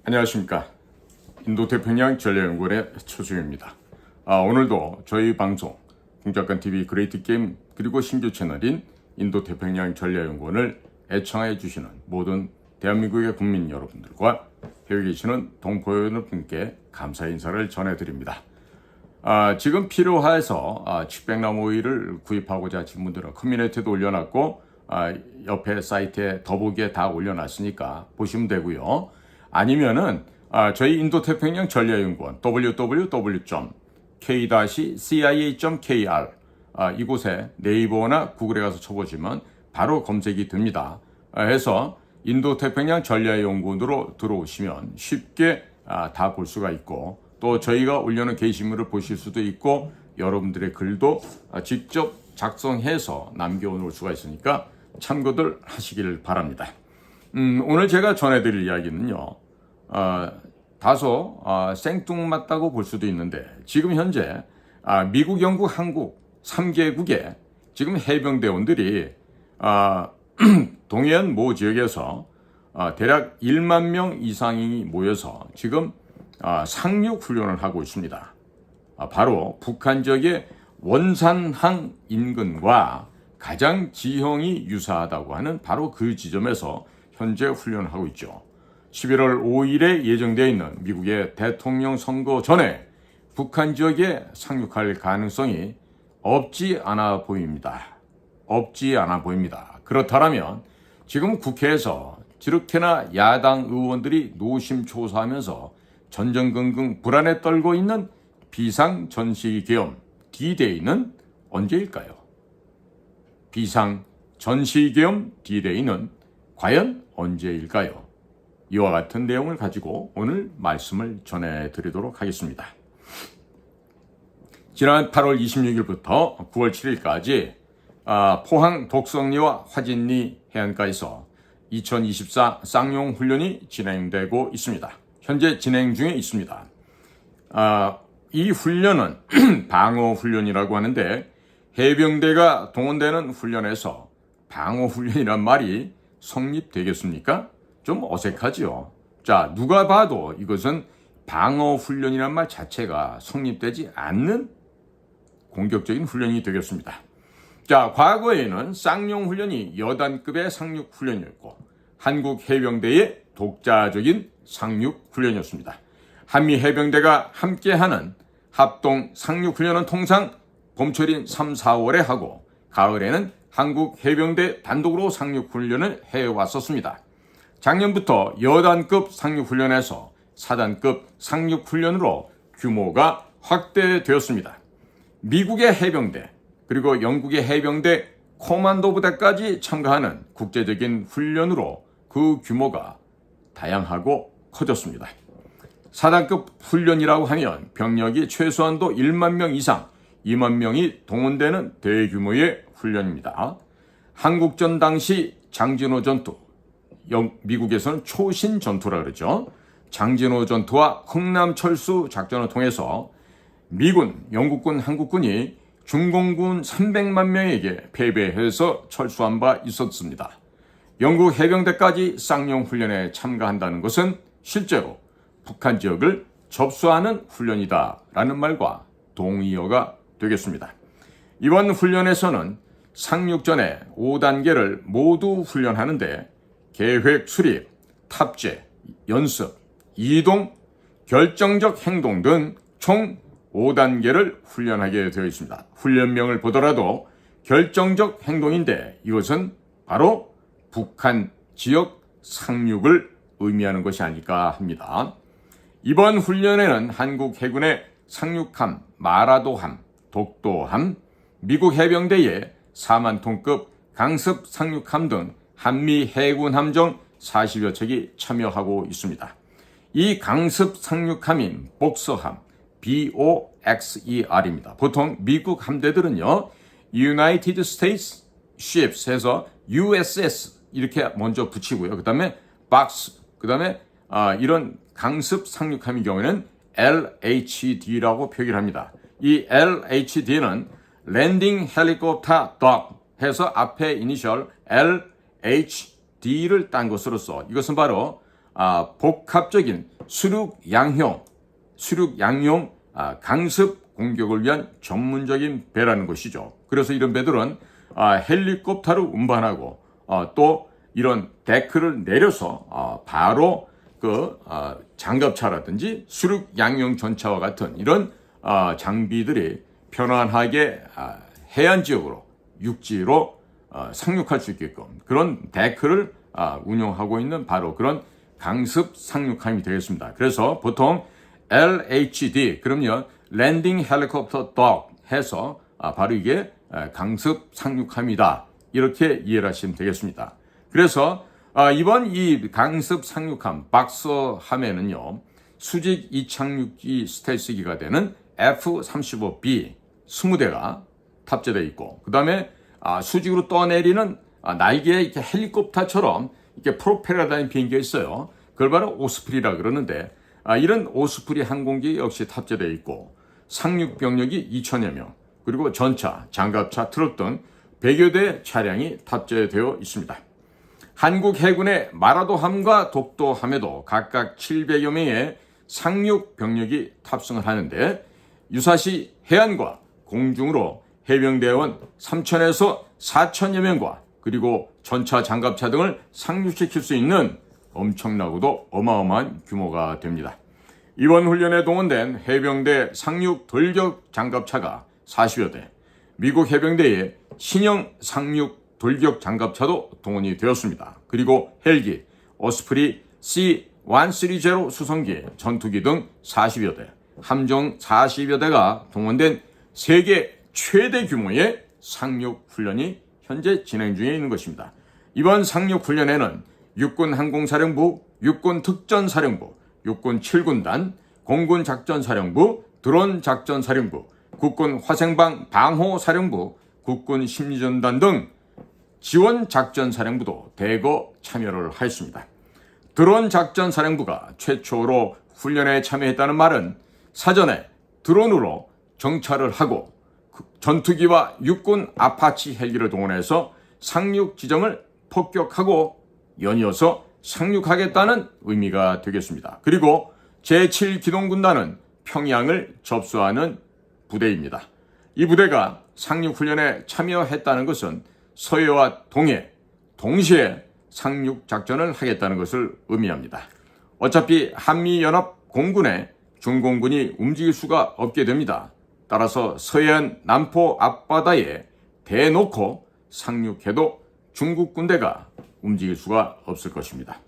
안녕하십니까. 인도태평양 전략연구원의 최수영입니다. 오늘도 저희 방송 공작관TV 그레이트 게임 그리고 신규 채널인 인도태평양 전략연구원을 애청해 주시는 모든 대한민국의 국민 여러분들과 해외에 계시는 동포 여러분께 감사 인사를 전해드립니다. 지금 필요해서 측백나무 오일을 구입하고자 하신 분들은 커뮤니티에도 올려놨고 옆에 사이트에 더보기에 다 올려놨으니까 보시면 되고요. 아니면은 저희 인도태평양 전략연구원 www.k-cia.kr 이곳에 네이버나 구글에 가서 쳐보시면 바로 검색이 됩니다. 해서 인도태평양 전략연구원으로 들어오시면 쉽게 다 볼 수가 있고, 또 저희가 올려놓은 게시물을 보실 수도 있고, 여러분들의 글도 직접 작성해서 남겨놓을 수가 있으니까 참고들 하시길 바랍니다. 오늘 제가 전해드릴 이야기는요, 다소 생뚱맞다고 볼 수도 있는데, 지금 현재 미국, 영국, 한국 3개국의 지금 해병대원들이 동해안 모 지역에서 대략 1만 명 이상이 모여서 지금 상륙 훈련을 하고 있습니다. 바로 북한 지역의 원산항 인근과 가장 지형이 유사하다고 하는 바로 그 지점에서 현재 훈련을 하고 있죠. 11월 5일에 예정되어 있는 미국의 대통령 선거 전에 북한 지역에 상륙할 가능성이 없지 않아 보입니다. 그렇다면 지금 국회에서 저렇게나 야당 의원들이 노심초사하면서 전전긍긍 불안에 떨고 있는 비상전시기념 D-Day는 언제일까요? 비상전시기념 D-Day는 과연 언제일까요? 이와 같은 내용을 가지고 오늘 말씀을 전해드리도록 하겠습니다. 지난 8월 26일부터 9월 7일까지 포항 독성리와 화진리 해안가에서 2024 쌍용 훈련이 진행되고 있습니다. 현재 진행 중에 있습니다. 이 훈련은 방어 훈련이라고 하는데, 해병대가 동원되는 훈련에서 방어 훈련이란 말이 성립되겠습니까? 좀 어색하지요. 자, 누가 봐도 이것은 방어 훈련이란 말 자체가 성립되지 않는 공격적인 훈련이 되겠습니다. 자, 과거에는 쌍용 훈련이 여단급의 상륙 훈련이었고, 한국 해병대의 독자적인 상륙 훈련이었습니다. 한미 해병대가 함께하는 합동 상륙 훈련은 통상 봄철인 3, 4월에 하고, 가을에는 한국 해병대 단독으로 상륙 훈련을 해왔었습니다. 작년부터 여단급 상륙 훈련에서 4단급 상륙 훈련으로 규모가 확대되었습니다. 미국의 해병대, 그리고 영국의 해병대 코만도 부대까지 참가하는 국제적인 훈련으로 그 규모가 다양하고 커졌습니다. 4단급 훈련이라고 하면 병력이 최소한도 1만 명 이상, 2만 명이 동원되는 대규모의 훈련입니다. 한국전 당시 장진호 전투, 미국에서는 초신 전투라 그러죠. 장진호 전투와 흥남철수 작전을 통해서 미군, 영국군, 한국군이 중공군 300만 명에게 패배해서 철수한 바 있었습니다. 영국 해병대까지 쌍용 훈련에 참가한다는 것은 실제로 북한 지역을 접수하는 훈련이다라는 말과 동의어가 되겠습니다. 이번 훈련에서는 상륙 전에 5단계를 모두 훈련하는데, 계획 수립, 탑재, 연습, 이동, 결정적 행동 등 총 5단계를 훈련하게 되어 있습니다. 훈련명을 보더라도 결정적 행동인데, 이것은 바로 북한 지역 상륙을 의미하는 것이 아닐까 합니다. 이번 훈련에는 한국 해군의 상륙함, 마라도함, 독도함, 미국 해병대의 4만 톤급 강습 상륙함 등 한미 해군 함정 40여 척이 참여하고 있습니다. 이 강습 상륙함인 복서함, BOXER입니다. 보통 미국 함대들은요, United States Ships 해서 USS 이렇게 먼저 붙이고요. 그 다음에 박스, 그 다음에 이런 강습 상륙함의 경우에는 LHD라고 표기를 합니다. 이 LHD는 랜딩 헬리콥터 덕 해서 앞에 이니셜 LHD를 딴 것으로서, 이것은 바로 복합적인 수륙양용 강습 공격을 위한 전문적인 배라는 것이죠. 그래서 이런 배들은 헬리콥터를 운반하고 또 이런 데크를 내려서 바로 그 장갑차라든지 수륙양용 전차와 같은 이런 장비들이 편안하게 해안 지역으로 육지로 상륙할 수 있게끔 그런 데크를 운영하고 있는 바로 그런 강습 상륙함이 되겠습니다. 그래서 보통 LHD 그럼요 랜딩 헬리콥터 덕 해서 바로 이게 강습 상륙함이다 이렇게 이해를 하시면 되겠습니다. 그래서 이번 이 강습 상륙함 박스함에는요 수직 이착륙기 스텔스기가 되는 F-35B 20대가 탑재되어 있고 그 다음에 수직으로 떠내리는 날개에 이렇게 헬리콥터처럼 이렇게 프로펠러 달린 비행기가 있어요. 그걸 바로 오스프리라 그러는데 이런 오스프리 항공기 역시 탑재되어 있고 상륙 병력이 2,000여 명 그리고 전차, 장갑차, 트럭 등 100여 대 차량이 탑재되어 있습니다. 한국 해군의 마라도함과 독도함에도 각각 700여 명의 상륙 병력이 탑승을 하는데 유사시 해안과 공중으로 해병대원 3,000에서 4,000여 명과 그리고 전차, 장갑차 등을 상륙시킬 수 있는 엄청나고도 어마어마한 규모가 됩니다. 이번 훈련에 동원된 해병대 상륙 돌격 장갑차가 40여 대, 미국 해병대의 신형 상륙 돌격 장갑차도 동원이 되었습니다. 그리고 헬기, 오스프리 C-130 수송기, 전투기 등 40여 대, 함정 40여 대가 동원된 세계 최대 규모의 상륙 훈련이 현재 진행 중에 있는 것입니다. 이번 상륙 훈련에는 육군 항공사령부, 육군 특전사령부, 육군 7군단, 공군 작전사령부, 드론 작전사령부, 국군 화생방 방호사령부, 국군 심리전단 등 지원 작전사령부도 대거 참여를 하였습니다. 드론 작전사령부가 최초로 훈련에 참여했다는 말은 사전에 드론으로 정찰을 하고 전투기와 육군 아파치 헬기를 동원해서 상륙 지점을 폭격하고 연이어서 상륙하겠다는 의미가 되겠습니다. 그리고 제7기동군단은 평양을 접수하는 부대입니다. 이 부대가 상륙훈련에 참여했다는 것은 서해와 동해, 동시에 상륙작전을 하겠다는 것을 의미합니다. 어차피 한미연합 공군에 중공군이 움직일 수가 없게 됩니다. 따라서 서해안 남포 앞바다에 대놓고 상륙해도 중국 군대가 움직일 수가 없을 것입니다.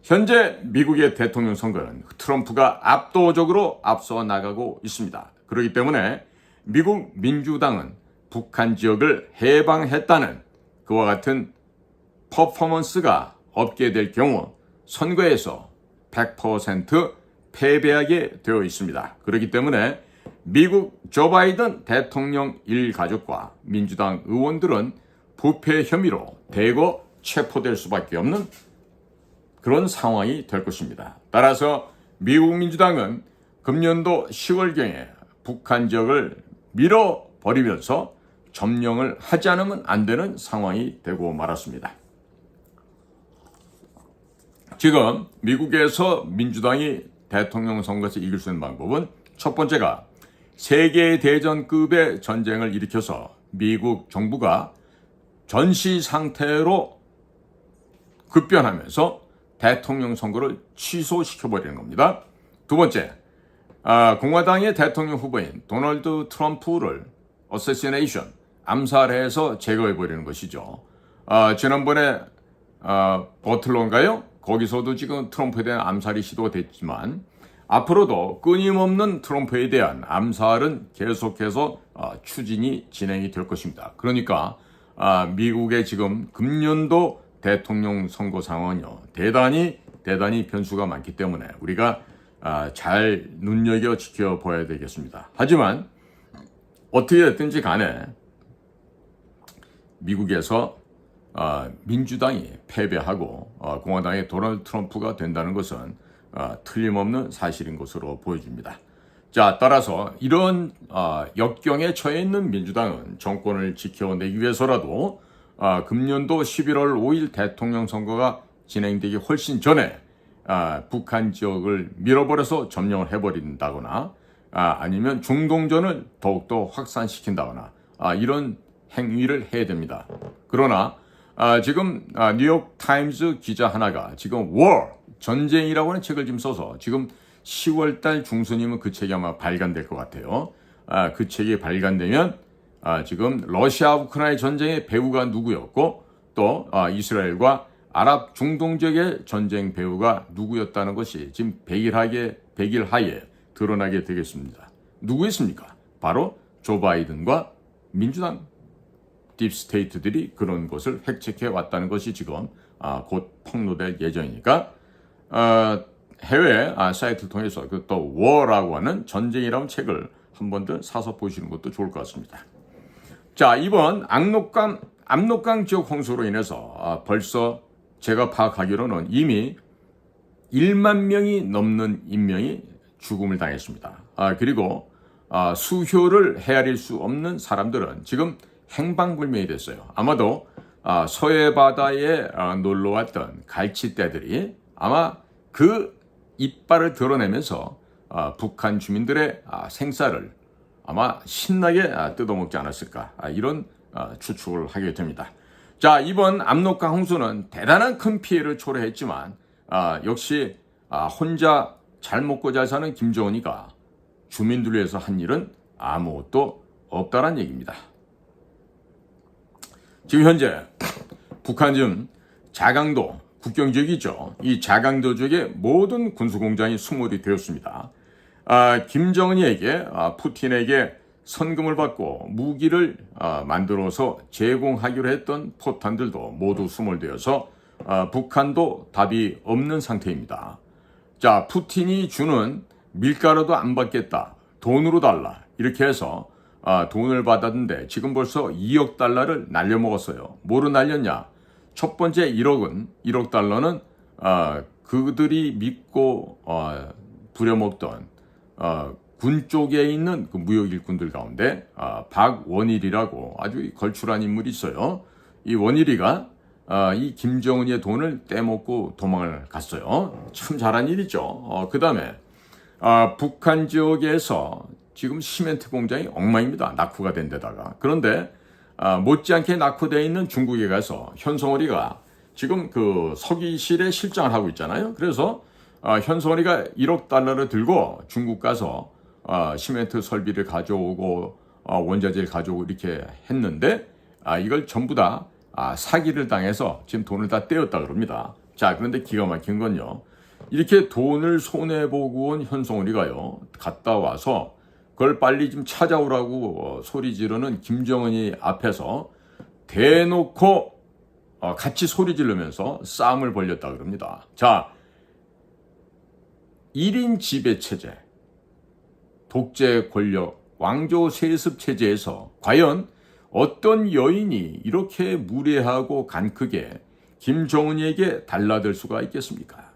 현재 미국의 대통령 선거는 트럼프가 압도적으로 앞서 나가고 있습니다. 그렇기 때문에 미국 민주당은 북한 지역을 해방했다는 그와 같은 퍼포먼스가 없게 될 경우 선거에서 100% 패배하게 되어 있습니다. 그렇기 때문에 미국 조 바이든 대통령 일가족과 민주당 의원들은 부패 혐의로 대거 체포될 수밖에 없는 그런 상황이 될 것입니다. 따라서 미국 민주당은 금년도 10월경에 북한 지역을 밀어버리면서 점령을 하지 않으면 안 되는 상황이 되고 말았습니다. 지금 미국에서 민주당이 대통령 선거에서 이길 수 있는 방법은 첫 번째가 세계대전급의 전쟁을 일으켜서 미국 정부가 전시 상태로 급변하면서 대통령 선거를 취소시켜버리는 겁니다. 두 번째, 공화당의 대통령 후보인 도널드 트럼프를 어세시네이션, 암살해서 제거해버리는 것이죠. 지난번에 버틀러인가요? 거기서도 지금 트럼프에 대한 암살이 시도가 됐지만 앞으로도 끊임없는 트럼프에 대한 암살은 계속해서 추진이 진행이 될 것입니다. 그러니까 미국의 지금 금년도 대통령 선거 상황은요 대단히 변수가 많기 때문에 우리가 잘 눈여겨 지켜봐야 되겠습니다. 하지만 어떻게 됐든지 간에 미국에서 민주당이 패배하고 공화당의 도널드 트럼프가 된다는 것은 틀림없는 사실인 것으로 보여집니다. 자, 따라서 이런 역경에 처해 있는 민주당은 정권을 지켜내기 위해서라도 금년도 11월 5일 대통령 선거가 진행되기 훨씬 전에 북한 지역을 밀어버려서 점령을 해버린다거나 아니면 중동전을 더욱더 확산시킨다거나 이런 행위를 해야 됩니다. 그러나 지금 뉴욕 타임즈 기자 하나가 지금 전쟁이라고 하는 책을 지금 써서 지금 10월달 중순이면 그 책이 아마 발간될 것 같아요. 그 책이 발간되면 지금 러시아 우크라이나 전쟁의 배후가 누구였고 또 이스라엘과 아랍 중동 지역의 전쟁 배후가 누구였다는 것이 지금 백일하에 드러나게 되겠습니다. 누구였습니까? 바로 조 바이든과 민주당 딥스테이트들이 그런 것을 획책해 왔다는 것이 지금 곧 폭로될 예정이니까 해외 사이트를 통해서 또 워라고 하는 전쟁이라는 책을 한 번 더 사서 보시는 것도 좋을 것 같습니다. 자, 이번 압록강 지역 홍수로 인해서 벌써 제가 파악하기로는 이미 1만 명이 넘는 인명이 죽음을 당했습니다. 그리고 수효를 헤아릴 수 없는 사람들은 지금 행방불명이 됐어요. 아마도 서해 바다에 놀러왔던 갈치떼들이 아마 그 이빨을 드러내면서 북한 주민들의 생사를 아마 신나게 뜯어먹지 않았을까 이런 추측을 하게 됩니다. 자, 이번 압록강 홍수는 대단한 큰 피해를 초래했지만 역시 혼자 잘 먹고 잘 사는 김정은이가 주민들 위해서 한 일은 아무것도 없다란 얘기입니다. 지금 현재 북한 지금 자강도 국경 지역이죠. 이 자강도 지역의 모든 군수공장이 수몰이 되었습니다. 김정은이에게 푸틴에게 선금을 받고 무기를 만들어서 제공하기로 했던 포탄들도 모두 수몰되어서 북한도 답이 없는 상태입니다. 자, 푸틴이 주는 밀가루도 안 받겠다, 돈으로 달라 이렇게 해서 돈을 받았는데 지금 벌써 2억 달러를 날려먹었어요. 뭐로 날렸냐? 첫 번째 1억 달러는 그들이 믿고 부려먹던 군 쪽에 있는 그 무역 일꾼들 가운데 박원일이라고 아주 걸출한 인물이 있어요. 이 원일이가 이 김정은의 돈을 떼먹고 도망을 갔어요. 참 잘한 일이죠. 그 다음에 북한 지역에서 지금 시멘트 공장이 엉망입니다. 낙후가 된 데다가. 그런데 못지않게 낙후되어 있는 중국에 가서 현송월이가 지금 그 서기실에 실장을 하고 있잖아요. 그래서 현송월이가 1억 달러를 들고 중국 가서 시멘트 설비를 가져오고 원자재를 가져오고 이렇게 했는데 이걸 전부 다 사기를 당해서 지금 돈을 다 떼었다 그럽니다. 자, 그런데 기가 막힌 건요. 이렇게 돈을 손해보고 온 현송월이가요. 갔다 와서 그걸 빨리 좀 찾아오라고 소리 지르는 김정은이 앞에서 대놓고 같이 소리 지르면서 싸움을 벌였다 그럽니다. 자, 1인 지배체제, 독재 권력, 왕조 세습 체제에서 과연 어떤 여인이 이렇게 무례하고 간크게 김정은이에게 달라들 수가 있겠습니까?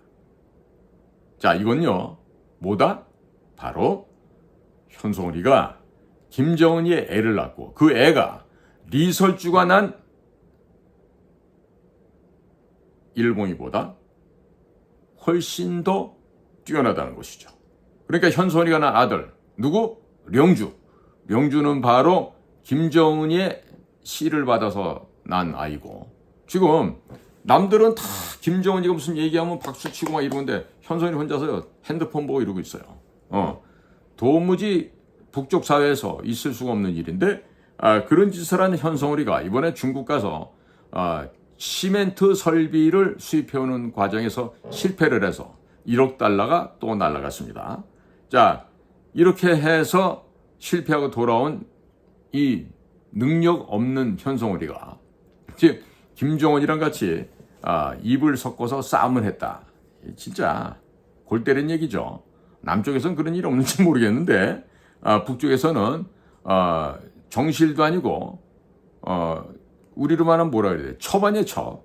자, 이건요, 뭐다? 바로 현송월이가 김정은이의 애를 낳고 그 애가 리설주가 난 일봉이보다 훨씬 더 뛰어나다는 것이죠. 그러니까 현송월이가 난 아들, 누구? 령주. 령주는 바로 김정은이의 씨를 받아서 난 아이고, 지금 남들은 다 김정은이가 무슨 얘기하면 박수치고 막 이러는데 현송월이 혼자서 핸드폰 보고 이러고 있어요. 도무지 북쪽 사회에서 있을 수가 없는 일인데 그런 짓을 하는 현송월이가 이번에 중국 가서 시멘트 설비를 수입해오는 과정에서 실패를 해서 1억 달러가 또 날아갔습니다. 자, 이렇게 해서 실패하고 돌아온 이 능력 없는 현송월이가 즉 김정은이랑 같이 입을 섞어서 싸움을 했다. 진짜 골 때린 얘기죠. 남쪽에서는 그런 일 없는지 모르겠는데 북쪽에서는 정실도 아니고 우리로 말하면 뭐라 그래야 돼? 첩아니에요, 첩.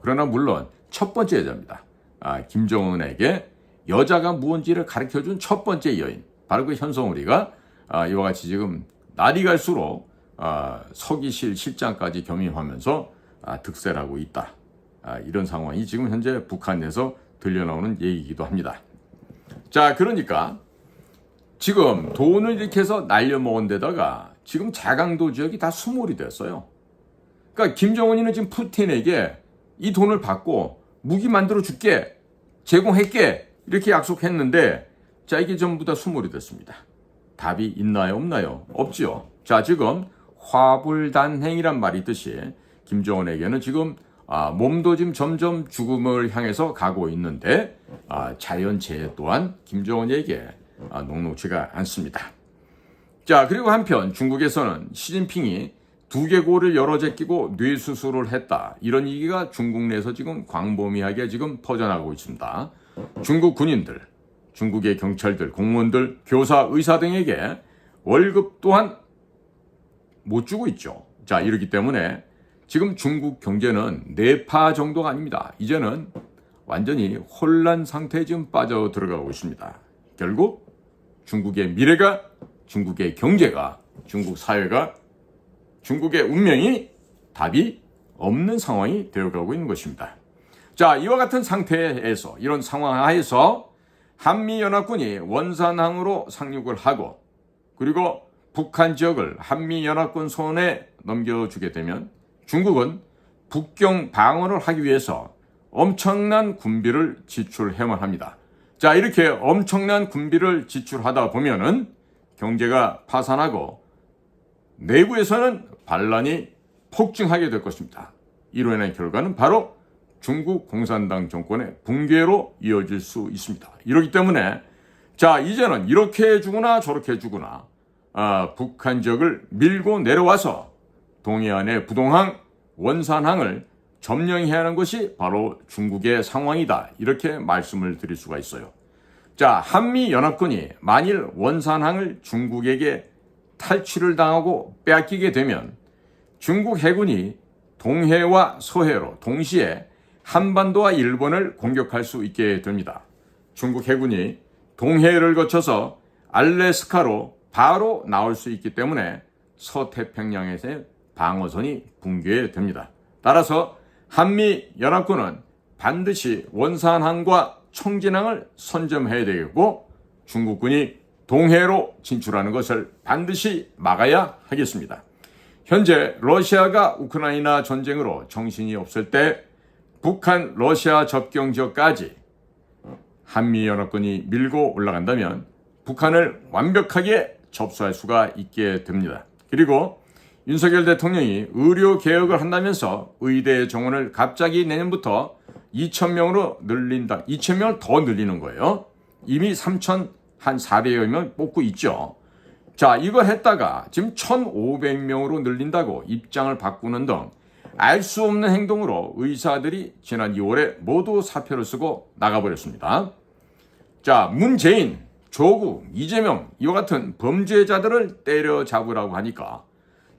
그러나 물론 첫 번째 여자입니다. 김정은에게 여자가 무언지를 가르쳐준 첫 번째 여인, 바로 그 현송월이가 이와 같이 지금 날이 갈수록 서기실 실장까지 겸임하면서 득세를 하고 있다. 이런 상황이 지금 현재 북한에서 들려나오는 얘기이기도 합니다. 자, 그러니까 지금 돈을 이렇게 해서 날려먹은 데다가 지금 자강도 지역이 다 수몰이 됐어요. 그러니까 김정은이는 지금 푸틴에게 이 돈을 받고 무기 만들어 줄게, 제공할게 이렇게 약속했는데 자, 이게 전부 다 수몰이 됐습니다. 답이 있나요, 없나요? 없지요. 자, 지금 화불단행이란 말이 있듯이 김정은에게는 지금 몸도 지금 점점 죽음을 향해서 가고 있는데 자연재해 또한 김정은에게 녹록지가 않습니다. 자, 그리고 한편 중국에서는 시진핑이 두개골을 여러 제끼고 뇌수술을 했다, 이런 얘기가 중국 내에서 지금 광범위하게 지금 퍼져나가고 있습니다. 중국 군인들, 중국의 경찰들, 공무원들, 교사, 의사 등에게 월급 또한 못 주고 있죠. 자, 이렇기 때문에 지금 중국 경제는 내파 정도가 아닙니다. 이제는 완전히 혼란 상태에 지금 빠져 들어가고 있습니다. 결국 중국의 미래가, 중국의 경제가, 중국 사회가, 중국의 운명이 답이 없는 상황이 되어가고 있는 것입니다. 자, 이와 같은 상태에서, 이런 상황 하에서 한미연합군이 원산항으로 상륙을 하고 그리고 북한 지역을 한미연합군 손에 넘겨주게 되면 중국은 북경 방어를 하기 위해서 엄청난 군비를 지출해야만 합니다. 자, 이렇게 엄청난 군비를 지출하다 보면은 경제가 파산하고 내부에서는 반란이 폭증하게 될 것입니다. 이로 인한 결과는 바로 중국 공산당 정권의 붕괴로 이어질 수 있습니다. 이렇기 때문에 자, 이제는 이렇게 해주거나 저렇게 해주거나 북한 지역을 밀고 내려와서 동해안의 부동항, 원산항을 점령해야 하는 것이 바로 중국의 상황이다, 이렇게 말씀을 드릴 수가 있어요. 자, 한미연합군이 만일 원산항을 중국에게 탈취를 당하고 빼앗기게 되면 중국 해군이 동해와 서해로 동시에 한반도와 일본을 공격할 수 있게 됩니다. 중국 해군이 동해를 거쳐서 알래스카로 바로 나올 수 있기 때문에 서태평양에서의 방어선이 붕괴됩니다. 따라서 한미연합군은 반드시 원산항과 청진항을 선점해야 되겠고 중국군이 동해로 진출하는 것을 반드시 막아야 하겠습니다. 현재 러시아가 우크라이나 전쟁으로 정신이 없을 때 북한, 러시아 접경 지역까지 한미연합군이 밀고 올라간다면 북한을 완벽하게 접수할 수가 있게 됩니다. 그리고 윤석열 대통령이 의료개혁을 한다면서 의대 정원을 갑자기 내년부터 2,000명으로 늘린다. 2,000명을 더 늘리는 거예요. 이미 3,400여 명 뽑고 있죠. 자, 이걸 했다가 지금 1,500명으로 늘린다고 입장을 바꾸는 등 알 수 없는 행동으로 의사들이 지난 2월에 모두 사표를 쓰고 나가버렸습니다. 자, 문재인, 조국, 이재명 이와 같은 범죄자들을 때려잡으라고 하니까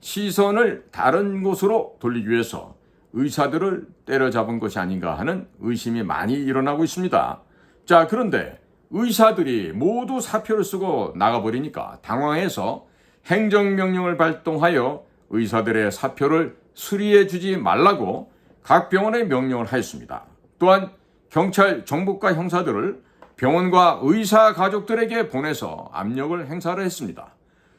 시선을 다른 곳으로 돌리기 위해서 의사들을 때려잡은 것이 아닌가 하는 의심이 많이 일어나고 있습니다. 자, 그런데 의사들이 모두 사표를 쓰고 나가버리니까 당황해서 행정명령을 발동하여 의사들의 사표를 수리해 주지 말라고 각 병원에 명령을 하였습니다. 또한 경찰, 정보과 형사들을 병원과 의사 가족들에게 보내서 압력을 행사를 했습니다.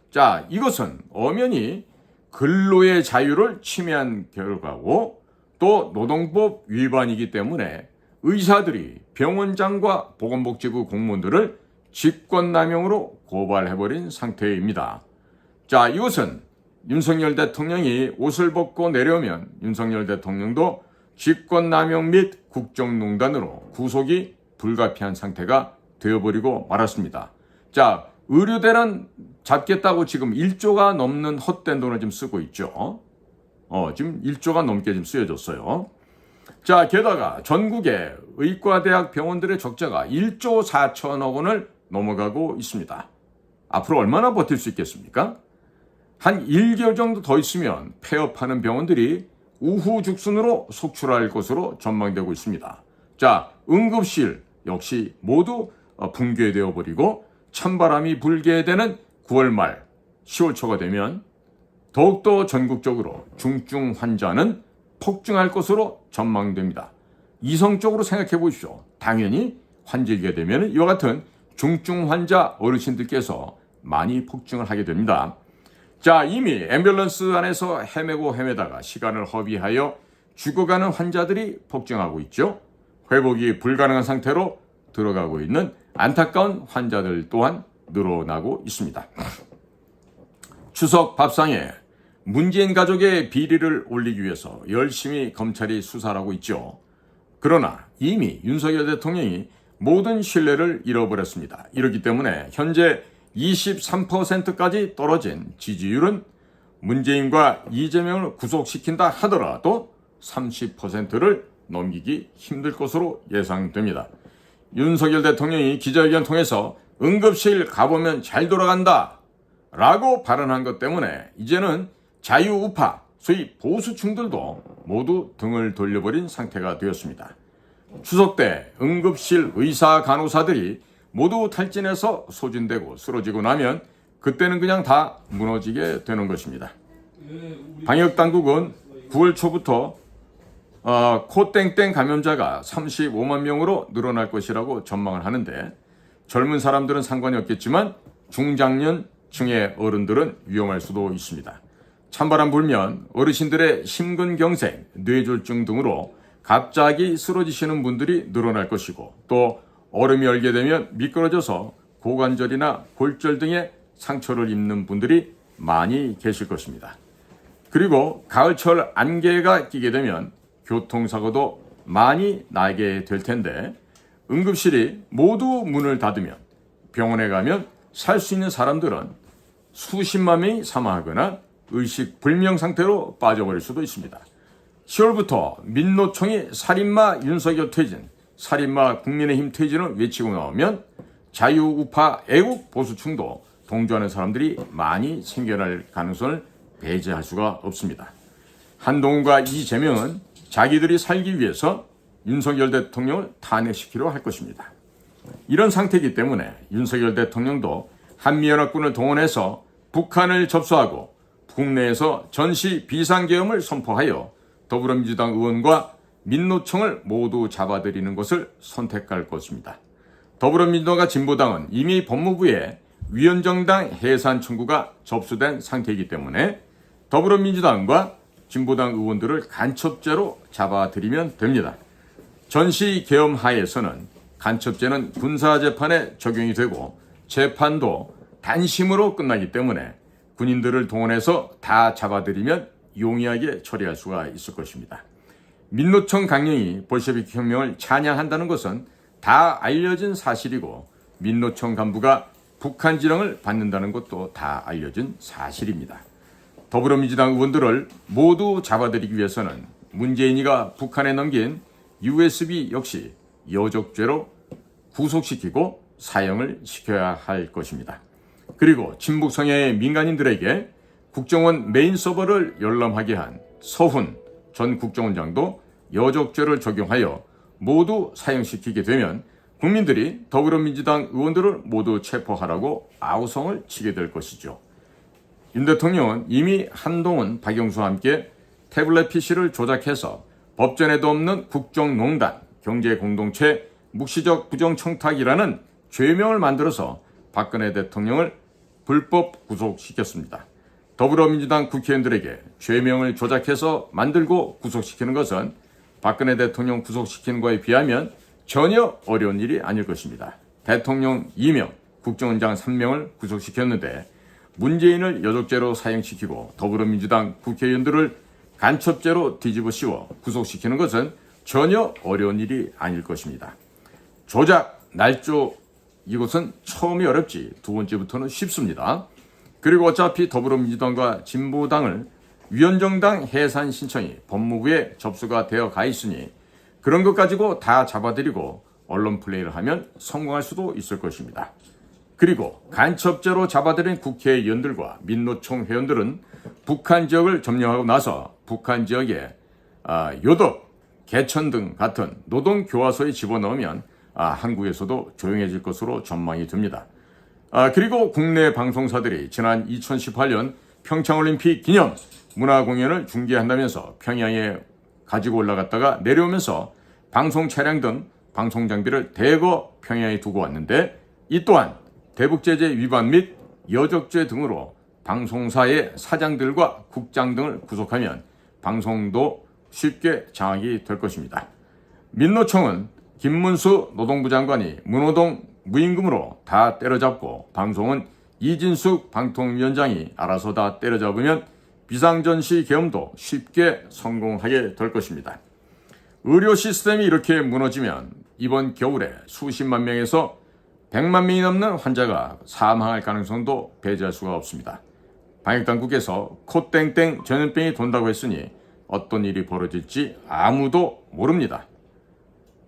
자, 이것은 엄연히 근로의 자유를 침해한 결과고 또 노동법 위반이기 때문에 의사들이 병원장과 보건복지부 공무원들을 직권남용으로 고발해버린 상태입니다. 자, 이것은 윤석열 대통령이 옷을 벗고 내려오면 윤석열 대통령도 직권남용 및 국정농단으로 구속이 불가피한 상태가 되어버리고 말았습니다. 자, 의료대란 잡겠다고 지금 1조가 넘는 헛된 돈을 지금 쓰고 있죠. 지금 1조가 넘게 지금 쓰여졌어요. 자, 게다가 전국의 의과대학 병원들의 적자가 1조 4천억 원을 넘어가고 있습니다. 앞으로 얼마나 버틸 수 있겠습니까? 한 1개월 정도 더 있으면 폐업하는 병원들이 우후죽순으로 속출할 것으로 전망되고 있습니다. 자, 응급실 역시 모두 붕괴되어 버리고 찬바람이 불게 되는 9월 말 10월 초가 되면 더욱더 전국적으로 중증 환자는 폭증할 것으로 전망됩니다. 이성적으로 생각해 보십시오. 당연히 환절기가 되면 이와 같은 중증 환자 어르신들께서 많이 폭증을 하게 됩니다. 자, 이미 앰뷸런스 안에서 헤매다가 시간을 허비하여 죽어가는 환자들이 폭증하고 있죠. 회복이 불가능한 상태로 들어가고 있는 안타까운 환자들 또한 늘어나고 있습니다. 추석 밥상에 문재인 가족의 비리를 올리기 위해서 열심히 검찰이 수사를 하고 있죠. 그러나 이미 윤석열 대통령이 모든 신뢰를 잃어버렸습니다. 이렇기 때문에 현재 23%까지 떨어진 지지율은 문재인과 이재명을 구속시킨다 하더라도 30%를 넘기기 힘들 것으로 예상됩니다. 윤석열 대통령이 기자회견 통해서 응급실 가보면 잘 돌아간다 라고 발언한 것 때문에 이제는 자유우파, 소위 보수층들도 모두 등을 돌려버린 상태가 되었습니다. 추석 때 응급실 의사 간호사들이 모두 탈진해서 소진되고 쓰러지고 나면 그때는 그냥 다 무너지게 되는 것입니다. 방역당국은 9월 초부터 코땡땡 감염자가 35만 명으로 늘어날 것이라고 전망을 하는데 젊은 사람들은 상관이 없겠지만 중장년층의 어른들은 위험할 수도 있습니다. 찬바람 불면 어르신들의 심근경색, 뇌졸중 등으로 갑자기 쓰러지시는 분들이 늘어날 것이고 또 얼음이 얼게 되면 미끄러져서 고관절이나 골절 등의 상처를 입는 분들이 많이 계실 것입니다. 그리고 가을철 안개가 끼게 되면 교통사고도 많이 나게 될 텐데 응급실이 모두 문을 닫으면 병원에 가면 살 수 있는 사람들은 수십만 명이 사망하거나 의식불명 상태로 빠져버릴 수도 있습니다. 10월부터 민노총이 살인마 윤석열 퇴진, 살인마 국민의힘 퇴진을 외치고 나오면 자유우파 애국 보수층도 동조하는 사람들이 많이 생겨날 가능성을 배제할 수가 없습니다. 한동훈과 이재명은 자기들이 살기 위해서 윤석열 대통령을 탄핵시키려 할 것입니다. 이런 상태이기 때문에 윤석열 대통령도 한미연합군을 동원해서 북한을 접수하고 국내에서 전시 비상계엄을 선포하여 더불어민주당 의원과 민노총을 모두 잡아들이는 것을 선택할 것입니다. 더불어민주당과 진보당은 이미 법무부에 위헌정당 해산 청구가 접수된 상태이기 때문에 더불어민주당과 진보당 의원들을 간첩죄로 잡아들이면 됩니다. 전시계엄 하에서는 간첩죄는 군사재판에 적용이 되고 재판도 단심으로 끝나기 때문에 군인들을 동원해서 다 잡아들이면 용이하게 처리할 수가 있을 것입니다. 민노총 강령이 볼셰비키 혁명을 찬양한다는 것은 다 알려진 사실이고 민노총 간부가 북한 지령을 받는다는 것도 다 알려진 사실입니다. 더불어민주당 의원들을 모두 잡아들이기 위해서는 문재인이가 북한에 넘긴 USB 역시 여적죄로 구속시키고 사형을 시켜야 할 것입니다. 그리고 친북 성향의 민간인들에게 국정원 메인 서버를 열람하게 한 서훈 전 국정원장도 여적죄를 적용하여 모두 사형시키게 되면 국민들이 더불어민주당 의원들을 모두 체포하라고 아우성을 치게 될 것이죠. 윤 대통령은 이미 한동훈, 박영수와 함께 태블릿 PC를 조작해서 법전에도 없는 국정농단, 경제공동체, 묵시적 부정청탁이라는 죄명을 만들어서 박근혜 대통령을 불법 구속시켰습니다. 더불어민주당 국회의원들에게 죄명을 조작해서 만들고 구속시키는 것은 박근혜 대통령 구속시키는 것에 비하면 전혀 어려운 일이 아닐 것입니다. 대통령 2명, 국정원장 3명을 구속시켰는데 문재인을 여적죄로 사형시키고 더불어민주당 국회의원들을 간첩죄로 뒤집어 씌워 구속시키는 것은 전혀 어려운 일이 아닐 것입니다. 조작, 날조 이것은 처음이 어렵지 두 번째부터는 쉽습니다. 그리고 어차피 더불어민주당과 진보당을 위헌정당 해산 신청이 법무부에 접수가 되어 가 있으니 그런 것 가지고 다 잡아들이고 언론 플레이를 하면 성공할 수도 있을 것입니다. 그리고 간첩죄로 잡아들인 국회의원들과 민노총 회원들은 북한 지역을 점령하고 나서 북한 지역에 요덕, 개천 등 같은 노동교화소에 집어넣으면 한국에서도 조용해질 것으로 전망이 듭니다. 그리고 국내 방송사들이 지난 2018년 평창올림픽 기념 문화공연을 중계한다면서 평양에 가지고 올라갔다가 내려오면서 방송 차량 등 방송 장비를 대거 평양에 두고 왔는데 이 또한 대북제재 위반 및 여적죄 등으로 방송사의 사장들과 국장 등을 구속하면 방송도 쉽게 장악이 될 것입니다. 민노총은 김문수 노동부 장관이 문호동 무임금으로 다 때려잡고 방송은 이진숙 방통위원장이 알아서 다 때려잡으면 비상전시 계엄도 쉽게 성공하게 될 것입니다. 의료 시스템이 이렇게 무너지면 이번 겨울에 수십만 명에서 100만 명이 넘는 환자가 사망할 가능성도 배제할 수가 없습니다. 방역당국에서 코땡땡 전염병이 돈다고 했으니 어떤 일이 벌어질지 아무도 모릅니다.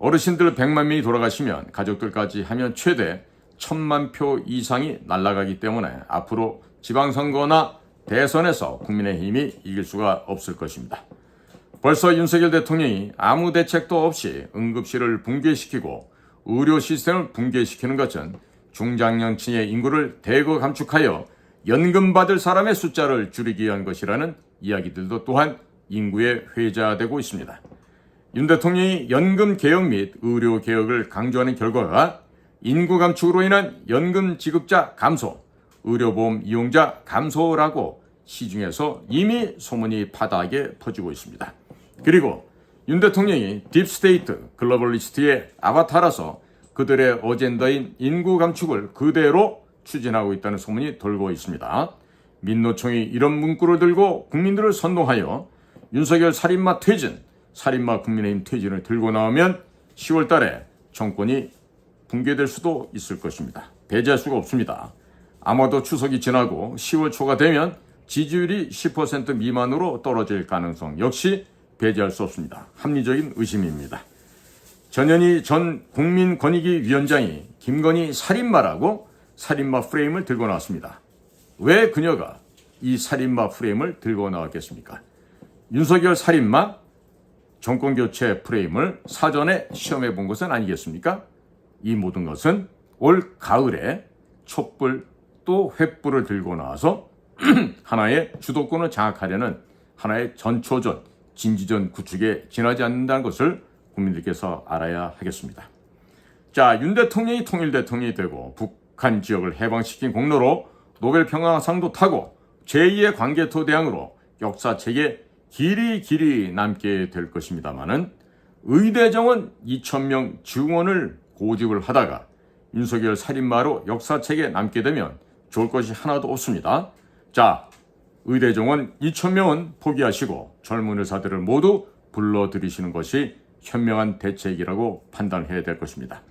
어르신들 100만 명이 돌아가시면 가족들까지 하면 최대 1000만 표 이상이 날아가기 때문에 앞으로 지방선거나 대선에서 국민의힘이 이길 수가 없을 것입니다. 벌써 윤석열 대통령이 아무 대책도 없이 응급실을 붕괴시키고 의료 시스템을 붕괴시키는 것은 중장년층의 인구를 대거 감축하여 연금 받을 사람의 숫자를 줄이기 위한 것이라는 이야기들도 또한 인구에 회자되고 있습니다. 윤 대통령이 연금 개혁 및 의료 개혁을 강조하는 결과가 인구 감축으로 인한 연금 지급자 감소, 의료보험 이용자 감소라고 시중에서 이미 소문이 파다하게 퍼지고 있습니다. 그리고 윤 대통령이 딥스테이트 글로벌리스트의 아바타라서 그들의 어젠다인 인구 감축을 그대로 추진하고 있다는 소문이 돌고 있습니다. 민노총이 이런 문구를 들고 국민들을 선동하여 윤석열 살인마 퇴진, 살인마 국민의힘 퇴진을 들고 나오면 10월 달에 정권이 붕괴될 수도 있을 것입니다. 배제할 수가 없습니다. 아마도 추석이 지나고 10월 초가 되면 지지율이 10% 미만으로 떨어질 가능성 역시 배제할 수 없습니다. 합리적인 의심입니다. 전현희 전 국민권익위원장이 김건희 살인마라고 살인마 프레임을 들고 나왔습니다. 왜 그녀가 이 살인마 프레임을 들고 나왔겠습니까? 윤석열 살인마 정권교체 프레임을 사전에 시험해 본 것은 아니겠습니까? 이 모든 것은 올 가을에 촛불 또 횃불을 들고 나와서 하나의 주도권을 장악하려는 하나의 전초전, 진지전 구축에 지나지 않는다는 것을 국민들께서 알아야 하겠습니다. 자, 윤 대통령이 통일 대통령이 되고 북한 지역을 해방시킨 공로로 노벨 평화상도 타고 제2의 광개토 대왕으로 역사책에 길이 남게 될 것입니다마는 의대정원 2,000명 증원을 고집을 하다가 윤석열 살인마로 역사책에 남게 되면 좋을 것이 하나도 없습니다. 자, 의대정원 2,000명은 포기하시고 젊은 의사들을 모두 불러들이시는 것이 현명한 대책이라고 판단해야 될 것입니다.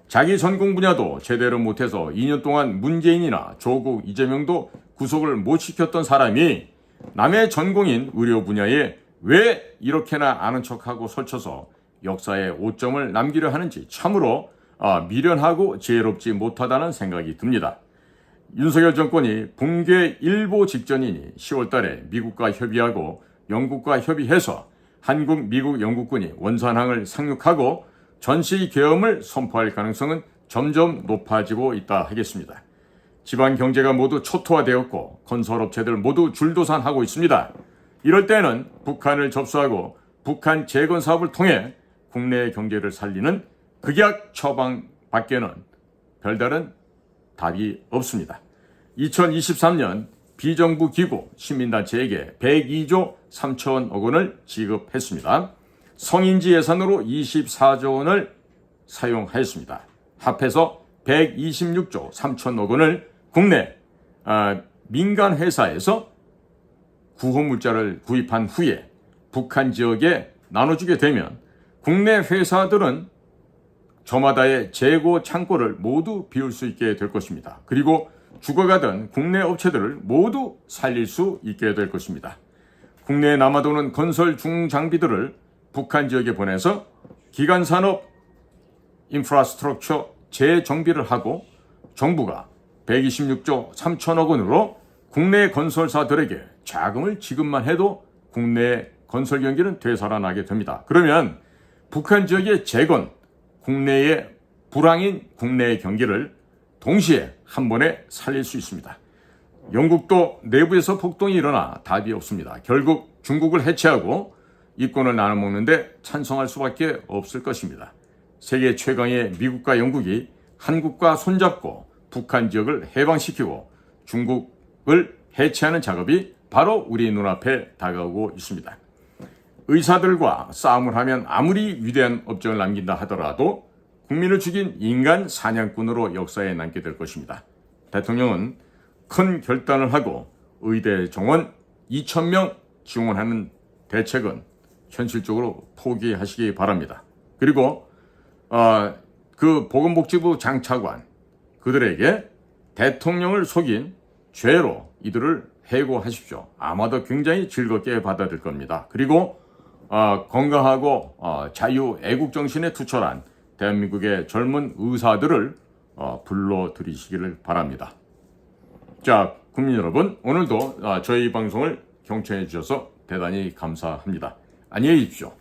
자기 전공 분야도 제대로 못해서 2년 동안 문재인이나 조국, 이재명도 구속을 못 시켰던 사람이 남의 전공인 의료 분야에 왜 이렇게나 아는 척하고 설쳐서 역사에 오점을 남기려 하는지 참으로 미련하고 지혜롭지 못하다는 생각이 듭니다. 윤석열 정권이 붕괴 일보 직전이니 10월 달에 미국과 협의하고 영국과 협의해서 한국, 미국, 영국군이 원산항을 상륙하고 전시 계엄을 선포할 가능성은 점점 높아지고 있다 하겠습니다. 지방 경제가 모두 초토화되었고 건설업체들 모두 줄도산하고 있습니다. 이럴 때는 북한을 접수하고 북한 재건 사업을 통해 국내 경제를 살리는 극약 처방밖에는 별다른 답이 없습니다. 2023년 비정부 기구 시민단체에게 102조 3천억 원을 지급했습니다. 성인지 예산으로 24조 원을 사용하였습니다. 합해서 126조 3천억 원을 국내 민간 회사에서 구호물자를 구입한 후에 북한 지역에 나눠주게 되면 국내 회사들은 저마다의 재고 창고를 모두 비울 수 있게 될 것입니다. 그리고 죽어가던 국내 업체들을 모두 살릴 수 있게 될 것입니다. 국내에 남아도는 건설 중장비들을 북한 지역에 보내서 기간산업 인프라스트럭처 재정비를 하고 정부가 126조 3천억 원으로 국내 건설사들에게 자금을 지급만 해도 국내 건설 경기는 되살아나게 됩니다. 그러면 북한 지역의 재건, 국내의 불황인 국내의 경기를 동시에 한 번에 살릴 수 있습니다. 영국도 내부에서 폭동이 일어나 답이 없습니다. 결국 중국을 해체하고 이권을 나눠 먹는데 찬성할 수밖에 없을 것입니다. 세계 최강의 미국과 영국이 한국과 손잡고 북한 지역을 해방시키고 중국을 해체하는 작업이 바로 우리 눈앞에 다가오고 있습니다. 의사들과 싸움을 하면 아무리 위대한 업적을 남긴다 하더라도 국민을 죽인 인간 사냥꾼으로 역사에 남게 될 것입니다. 대통령은 큰 결단을 하고 의대 정원 2,000명 지원하는 대책은 현실적으로 포기하시기 바랍니다. 그리고 그 보건복지부 장차관 그들에게 대통령을 속인 죄로 이들을 해고하십시오. 아마도 굉장히 즐겁게 받아들일 겁니다. 그리고 건강하고 자유 애국 정신에 투철한 대한민국의 젊은 의사들을 불러들이시기를 바랍니다. 자, 국민 여러분, 오늘도 저희 방송을 경청해 주셔서 대단히 감사합니다. 안녕히 계십시오.